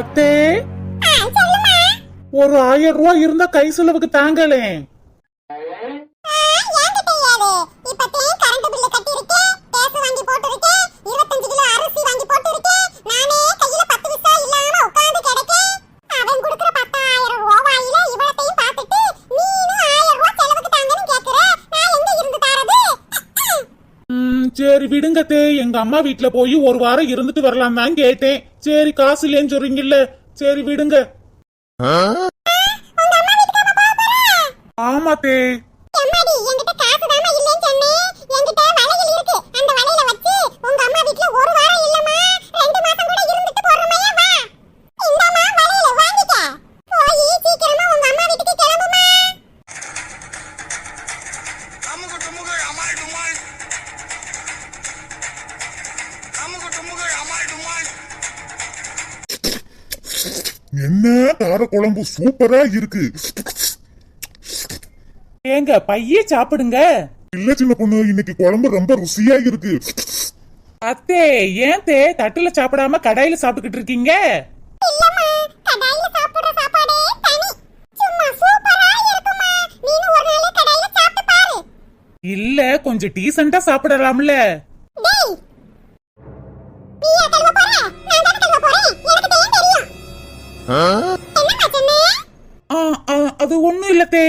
அத்தே, ஒரு 1000 ரூபாய் இருந்தா கை செலவுக்கு தாங்களே. சரி விடுங்கத்தே, எங்க அம்மா வீட்டுல போய் ஒரு வாரம் இருந்துட்டு வரலாம் தான் கேட்டேன். சரி காசு இல்லேன்னு சொல்றீங்கல்ல, சரி விடுங்க. ஆமாத்தே. என்ன கார குழம்பு சூப்பரா இருக்கு. ஏங்க பையே சாப்பிடுங்க. இல்ல சின்ன பொண்ணு, இன்னைக்கு குழம்பு ரொம்ப ருசியா இருக்கு. அத்தே, ஏன் தே தட்டுல சாப்பிடாம கடாயில சாப்பிட்டுக்கிட்டு இருக்கீங்க? இல்ல கொஞ்சம் டீசெண்டா சாப்பிடலாம்ல. அது ஒண்ணும் இல்லத்தே.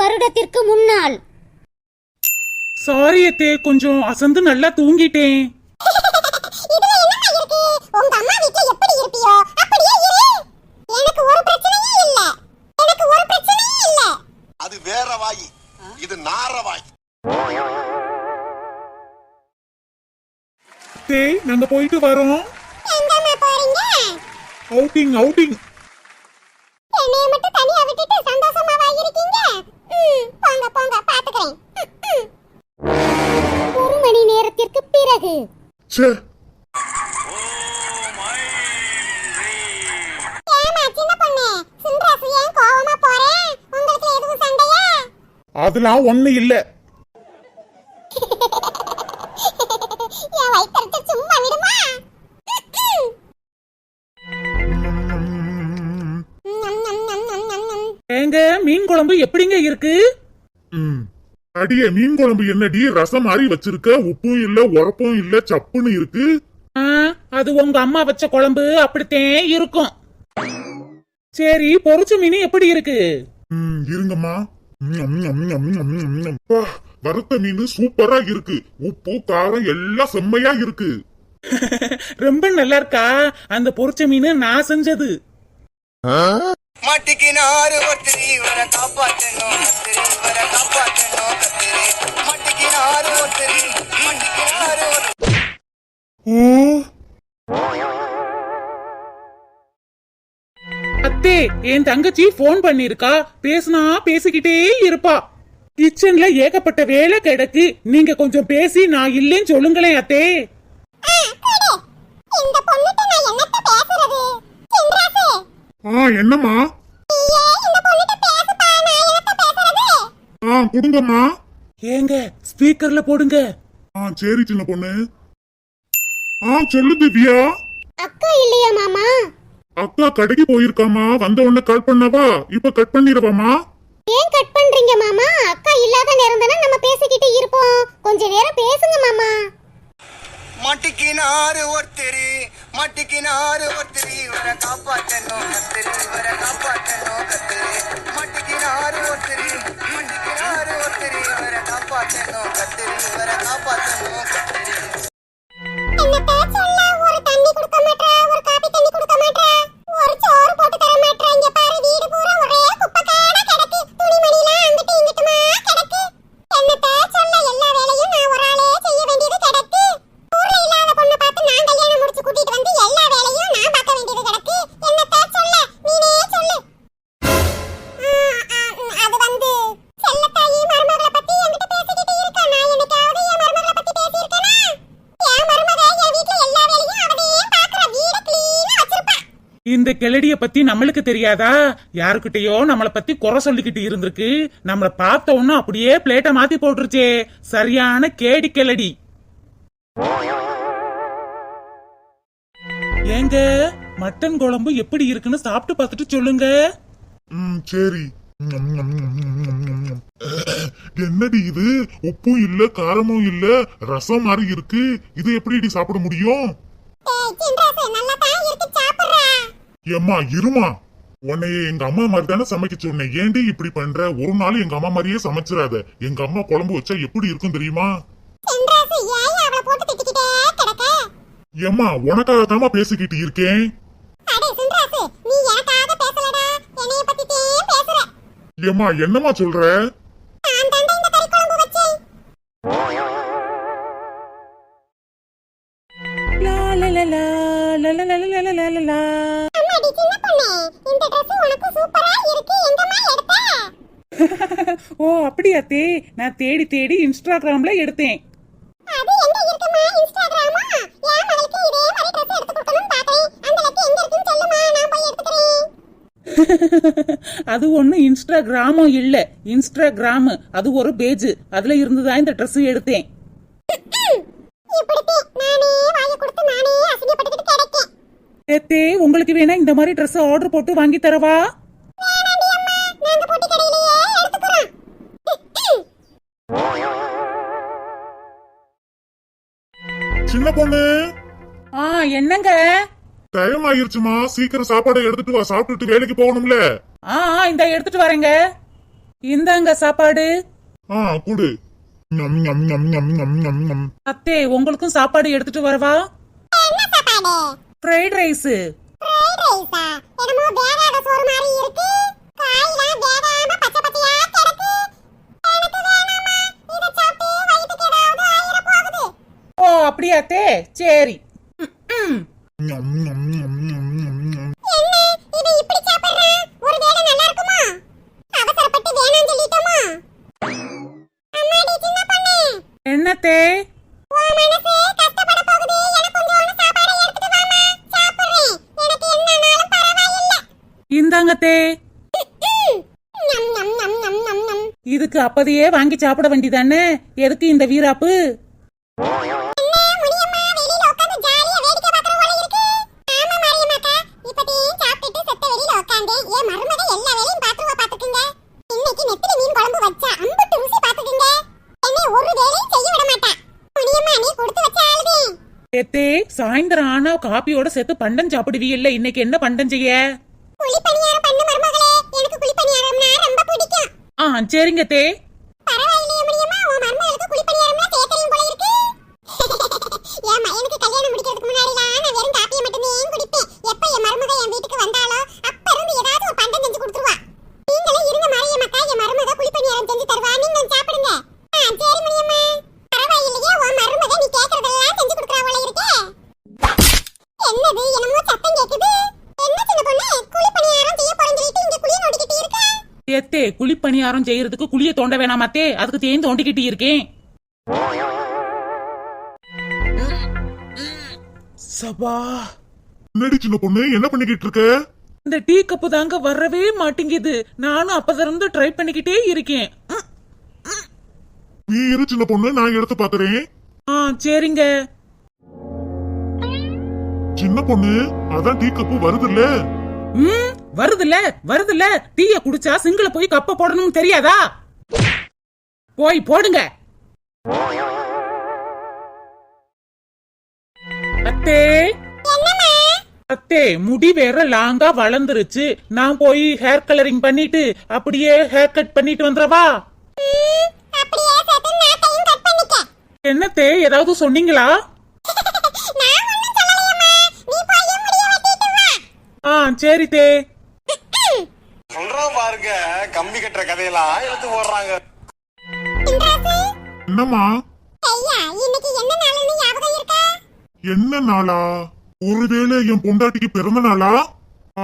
வருடத்திற்கு முன்னால். சாரி அத்தே, கொஞ்சம் அசந்து நல்லா தூங்கிட்டேன். அது வேற வாய், இது நார வாய். அத்தே, நாங்க போயிட்டு வரோம். Outing outing. என்னைய மட்டும் தனியா விட்டுட்டு சந்தோஷமாவா இருக்கீங்க? போங்க போங்க, பாத்துக்கிறேன். ஒரு மணி நேரத்திற்கு பிறகு. ஏமா சின்ன பொண்ணு, சின்ராசு ஏன் கோவமா போறேன்? உங்களுக்கு எதுவும் சண்டையா? அதெல்லாம் ஒண்ணு இல்ல. என் வயித்தறிச்ச சும்மா விடுமா? ஏங்க மீன் குழம்பு எப்படிங்க இருக்கு? அடியே, மீன் குழம்பு என்னடி ரசம் மாதிரி வச்சிருக்க? உப்பும் இல்ல, உரப்பும் இல்ல, சப்புன்னு இருக்கு. அது உங்க அம்மா வச்ச குழம்பு அப்படித்தான் இருக்கும். சரி, பொரிச்ச மீன் எப்படி இருக்கு? இருங்கம்மா. வறுத்த மீன் சூப்பரா இருக்கு. உப்பு காரம் எல்லாம் செம்மையா இருக்கு. ரொம்ப நல்லா இருக்கா? அந்த பொரிச்ச மீன் நான் செஞ்சது. மட்டிக்கினாரு ஒருத்தரி இவரை காப்பாற்றணும், கத்திரி இவரை காப்பாற்றணும், கத்திரி மட்டிக்கினாரு ஒருத்தரி, மட்டிக்கினாரு அத்தே, என் தங்கச்சி போன் பண்ணிருக்கா. பேசுனா பேசிக்கிட்டே இருப்பா. கிச்சன்ல ஏகப்பட்ட வேலை கிடக்கு. நீங்க கொஞ்சம் பேசி நான் இல்லேன்னு சொல்லுங்களேன் அத்தே. இந்த பொண்ணுட்ட நான் என்னத்த பேசுறது? சின்ராசு, என்னம்மா? இந்த பொண்ணுட்ட பேசுப்பா, நான் என்னத்த பேசுறது? கொடுங்கம்மா. ஏங்க ஸ்பீக்கர்ல போடுங்க. சரி சின்ன பொண்ணு. சொல்லு திவ்யா. அக்கா இல்லையா மாமா? அக்கா கடைக்கு போயிருக்காமா, வந்த உடனே கால் பண்ணவா? இப்ப கட் பண்ணிடவாமா? ஏன் கட் பண்றீங்க மாமா? அக்கா இல்லாத நேரம் தானே நம்ம பேசிக்கிட்டு இருப்போம். கொஞ்ச நேரம் பேசுங்க மாமா. மட்டிக்கினாரு ஒருத்தரி, மட்டிக்கினாரு ஒருத்தரி இவரை காப்பாற்றணும், கத்திரி இவரை காப்பாற்றணும், கத்திரி மட்டிக்கினாரு ஒருத்தரி, மட்டிக்கினாரு ஒருத்தரி இவரை காப்பாற்றணும், கத்திரி இவரை காப்பாற்றணும், கத்திரி. என்ன பேச்சல்ல? ஒரு தண்ணி கொடுக்க மாட்டா, ஒரு காபி தண்ணி கொடுக்க மாட்டா, ஒரு சோறு போட்டு தர மாட்டா. இங்க பாரு, வீடு பூரா ஒரே குப்பைக்கான கிடக்கு. துணிமணிலாம் அங்கிட்டு இங்கிட்டுமா கிடக்கு. என்ன பேச்சல்ல? எல்லா வேலையும் நான் ஒரு ஆளே செய்ய வேண்டியது கிடக்கு. ஊர்ல இல்லாத பொண்ணை பார்த்து நான் கல்யாணம் முடிச்சு கூட்டிட்டு வந்து எல்லா வேலையும் நான் பார்க்க வேண்டியது கிடக்கு. என்ன பேச்சல்ல? நீனே சொல்லு. அது வந்து செல்லத்தாயி மருமகளை பத்தி என்கிட்ட பேசிக்கிட்டு இருக்கா. நான் என்னைக்காவது என் மருமகளை பத்தி இந்த கிளடிய பத்தி நம்மளுக்கு தெரியாதா? யாருக்கிட்டயோ நம்மள பத்தி குறை சொல்லிக்கிட்டு இருந்திருக்கு. நம்மள பார்த்த உடனே அப்படியே பிளேட்டை மாத்தி போட்டுருச்சே. சரியான கேடி கிளடி. ஏங்க, மட்டன் குழம்பு எப்படி இருக்குன்னு சாப்பிட்டு பார்த்துட்டு சொல்லுங்க. சரி. என்னடி இது? உப்பும் இல்ல, காரமும் இல்ல, ரசம் மாதிரி இருக்கு. இது எப்படி சாப்பிட முடியும்? ஏம்மா இருமா, உன்னைய எங்க அம்மா மாதிரி தானே சமைக்க சொன்னேன். ஏண்டி இப்படி பண்ற? ஒரு நாள் எங்க அம்மா மாதிரியே சமைச்சிடாத. எங்க அம்மா குழம்பு வச்சா எப்படி இருக்கும் தெரியுமா? ஏம்மா உனக்காக தாமா பேசிக்கிட்டு இருக்கேன். ஏம்மா என்னம்மா சொல்ற? ஓ அப்படியா தே? நான் தேடி தேடி இன்ஸ்டாகிராம்ல எடுத்தேன். அது ஒண்ணு இன்ஸ்டாகிராமும் இல்ல, இன்ஸ்டாகிராம் அது ஒரு பேஜ். அதுல இருந்துதான் இந்த ட்ரெஸ் எடுத்தேன். தே, உங்களுக்கு வேணா இந்த மாதிரி ட்ரெஸ் ஆர்டர் போட்டு வாங்கி தரவா? சின்ன பொண்ணு. என்னங்க? டைம் ஆயிருச்சுமா, சீக்கிரம் சாப்பாடை எடுத்துட்டு வா. சாப்பிட்டுட்டு வேலைக்கு போகணும்ல. இந்த எடுத்துட்டு வரேங்க. இந்தாங்க சாப்பாடு. குடு. அத்தே, உங்களுக்கும் சாப்பாடு எடுத்துட்டு வரவா? Fried rice. ஓ அப்படியாத்தே, சரி. என்னத்தே? இந்தாங்கத்தே. இதுக்கு அப்பதையே வாங்கி சாப்பிட வேண்டியதானே, எதுக்கு இந்த வீராப்பு? சாயந்தரம் ஆனா காப்பியோட சேர்த்து பண்டம் சாப்பிடுவீல்ல, இன்னைக்கு என்ன பண்டம் செய்ய? சரிங்க தே. குழிப்பணியாரம் செய்யறதுக்கு குழிய தோண்ட வேணாமாத்தே, அதுக்கு தேன் தோண்டிக்கிட்டு இருக்கேன். சபா, என்னடி சின்ன பொண்ணு, என்ன பண்ணிக்கிட்டு இருக்க? இந்த டீ கப்பு தாங்க வரவே மாட்டேங்குது. நானும் அப்பதிலிருந்து ட்ரை பண்ணிக்கிட்டே இருக்கேன். நீ இரு சின்ன பொண்ணு, நான் எடுத்து பாக்குறேன். சரிங்க. சின்ன பொண்ணு, அதான் டீ கப்பு வருதுல்ல? வருதுல்ல. டீய குடிச்சா சிங்கிள போய் கப்ப போடணும் தெரியாதா? போய் போடுங்க. அத்தே, முடி வேற லாங்கா வளர்ந்துருச்சு. நான் போய் ஹேர் கலரிங் பண்ணிட்டு அப்படியே ஹேர் கட் பண்ணிட்டு வந்துடவா? என்னத்தே, ஏதாவது சொன்னீங்களா? சரி தே. சொல்றான் பாருங்க, கம்பி கட்டுற கதையெல்லாம் எடுத்து போடுறாங்க. என்னம்மா? என்ன நாளா? ஒருவேளை என் பொண்டாட்டிக்கு பிறந்த நாளா?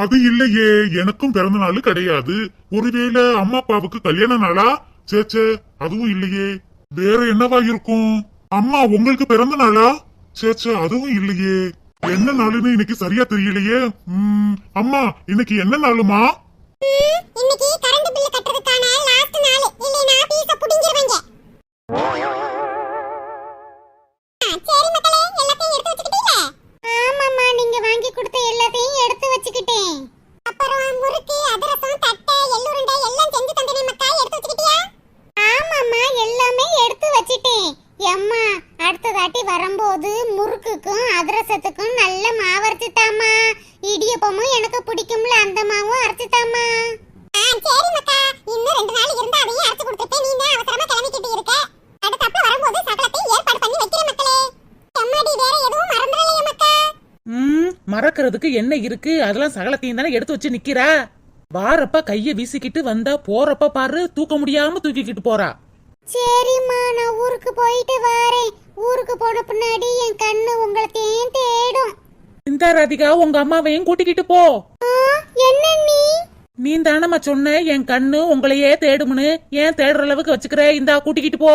அது இல்லையே, எனக்கும் பிறந்த நாள் கிடையாது. ஒருவேளை அம்மா அப்பாவுக்கு கல்யாண நாளா? சேச்சே, அதுவும் இல்லையே. வேற என்னவா இருக்கும்? அம்மா உங்களுக்கு பிறந்த நாளா? சேச்சே, அதுவும் இல்லையே. என்ன நாளுன்னு இன்னைக்கு சரியா தெரியலையே. அம்மா இன்னைக்கு என்ன நாளுமா? இன்னைக்கு கரண்ட் பில் கட்டுறதுக்கான லாஸ்ட் நாள். இல்லைனா பீஸ புடிங்கிருவாங்க. சரி மக்களே, எல்லாத்தையும் எடுத்து வச்சுக்கிட்டீங்களா? ஆமாம்மா, நீங்க வாங்கி கொடுத்த எல்லாத்தையும் எடுத்து வச்சுக்கிட்டேன். அப்புறம் முறுக்கு, அதிரசம், தட்டை, எள்ளுருண்டை எல்லாம் செஞ்சு தந்தனே மக்கா, எடுத்து வச்சுக்கிட்டியா? ஆமாம்மா, எல்லாமே எடுத்து வச்சிட்டேன். அம்மா, அடுத்த தாட்டி வரும்போது முறுக்குக்கும் அதிரசத்துக்கும் நல்ல மாவு அரைச்சுதாம்மா. இடியப்பமும் எனக்கு பிடிக்கும்ல, அந்த மாவும் அரைச்சுதாம்மா. சரி மக்கா, இன்னும் 2 நாள் இருந்தா அதையும் அரைச்சு கொடுத்துட்டு நீ தான் அவசரமா கிளம்பிக்கிட்டு இருக்க. அடுத்தப்ப வரும்போது சகலத்தையும் ஏற்பாடு பண்ணி வைக்கிறேன் மக்களே. அம்மாடி வேற எதுவும் மறந்துடலையே மக்கா? மறக்கிறதுக்கு என்ன இருக்கு? அதெல்லாம் சகலத்தையும் தானே எடுத்து வச்சு நிக்கிறா. வாரப்ப கைய வீசிக்கிட்டு வந்தா, போறப்ப பாரு தூக்க முடியாம தூக்கிக்கிட்டு போறா. சரிம்மா, நான் ஊருக்கு போயிட்டு வரேன். ஊருக்கு போன பின்னாடி என் கண்ணு உங்களை தேடும். இந்த ராதிகா, உங்க அம்மாவையும் கூட்டிக்கிட்டு போ. என்ன நீ தானம்மா சொன்ன என் கண்ணு உங்களையே தேடும்னு. ஏன் தேடுற அளவுக்கு வச்சுக்கிற? இந்தா கூட்டிக்கிட்டு போ.